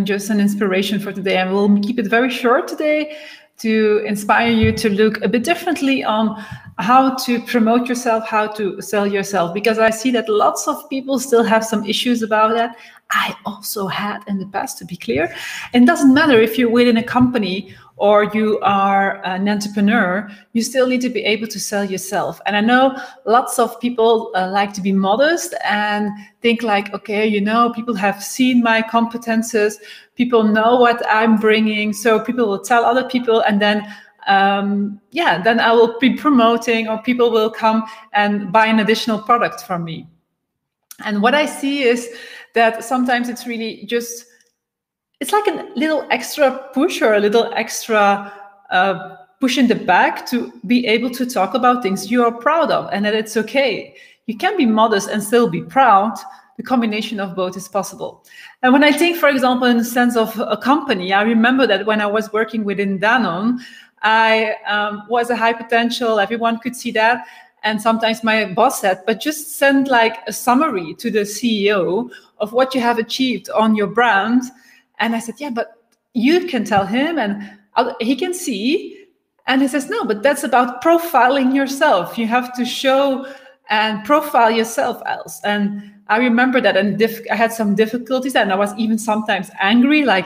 just an inspiration for today. And we'll keep it very short today to inspire you to look a bit differently on how to promote yourself, how to sell yourself, because I see that lots of people still have some issues about that. I also had in the past, to be clear. And it doesn't matter if you're within a company or you are an entrepreneur, you still need to be able to sell yourself. And I know lots of people like to be modest and think like, okay, you know, people have seen my competences, people know what I'm bringing, so people will tell other people, and then then I will be promoting, or people will come and buy an additional product from me. And what I see is that sometimes it's really just, it's like a little extra push or a little extra push in the back to be able to talk about things you are proud of, and that it's okay. You can be modest and still be proud. The combination of both is possible. And when I think, for example, in the sense of a company, I remember that when I was working within Danone, I was a high potential, everyone could see that. And sometimes my boss said, but just send like a summary to the CEO of what you have achieved on your brand. And I said, yeah, but you can tell him and he can see. And he says, no, but that's about profiling yourself. You have to show and profile yourself else. And I remember that, and I had some difficulties, and I was even sometimes angry, like,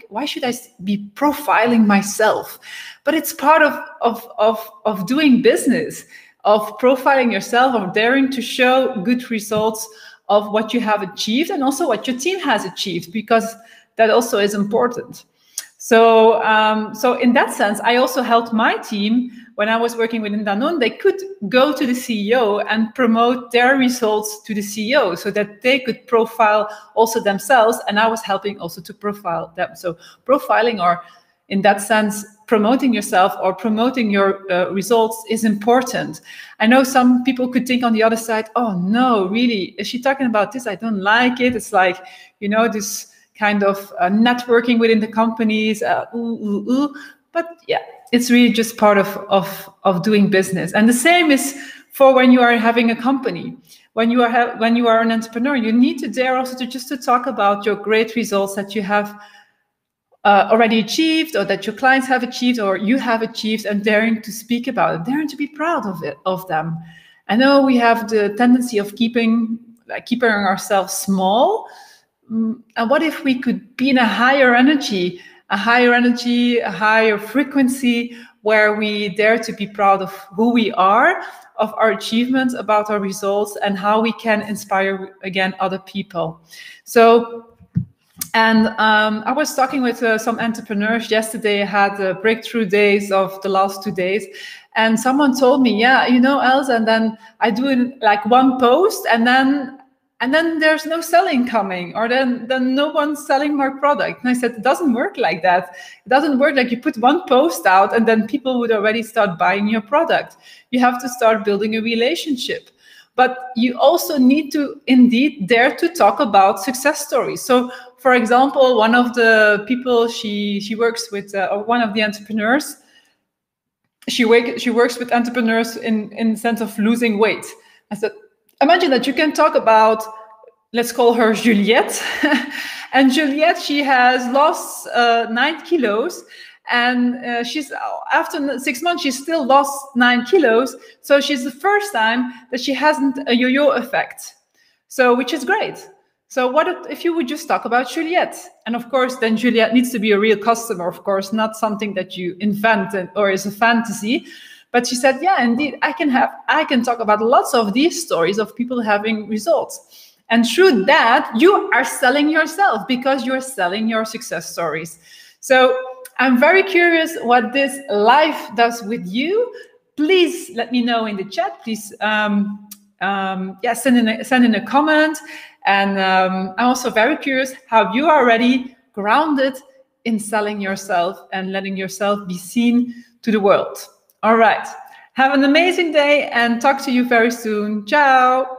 why should I be profiling myself? But it's part of doing business, of profiling yourself, of daring to show good results of what you have achieved, and also what your team has achieved, because that also is important. So in that sense, I also helped my team when I was working within Danone. They could go to the CEO and promote their results to the CEO so that they could profile also themselves. And I was helping also to profile them. So profiling, or in that sense, promoting yourself or promoting your results is important. I know some people could think on the other side, oh no, really, is she talking about this? I don't like it. It's like, you know, this kind of networking within the companies, but yeah, it's really just part of doing business. And the same is for when you are having a company. When you are an entrepreneur, you need to dare also to talk about your great results that you have already achieved, or that your clients have achieved, or you have achieved, and daring to speak about it, daring to be proud of them. I know we have the tendency of keeping ourselves small. And what if we could be in a higher energy, a higher frequency, where we dare to be proud of who we are, of our achievements, about our results, and how we can inspire, again, other people. So, and I was talking with some entrepreneurs yesterday. I had breakthrough days of the last 2 days. And someone told me, yeah, you know, Els, and then I do like one post, and then there's no selling coming, or then no one's selling my product. And I said, it doesn't work like that. It doesn't work like you put one post out and then people would already start buying your product. You have to start building a relationship. But you also need to indeed dare to talk about success stories. So, for example, one of the people she works with, or one of the entrepreneurs, she works with entrepreneurs in the sense of losing weight. I said, imagine that you can talk about, let's call her Juliette. And Juliette, she has lost 9 kilos. And she's, after 6 months, she's still lost 9 kilos. So she's the first time that she hasn't a yo-yo effect. So, which is great. So what if you would just talk about Juliette? And of course, then Juliette needs to be a real customer, of course, not something that you invent or is a fantasy. But she said, yeah, indeed, I can talk about lots of these stories of people having results. And through that, you are selling yourself, because you're selling your success stories. So I'm very curious what this life does with you. Please let me know in the chat. Please send in a comment. And I'm also very curious how you are already grounded in selling yourself and letting yourself be seen to the world. All right. Have an amazing day and talk to you very soon. Ciao.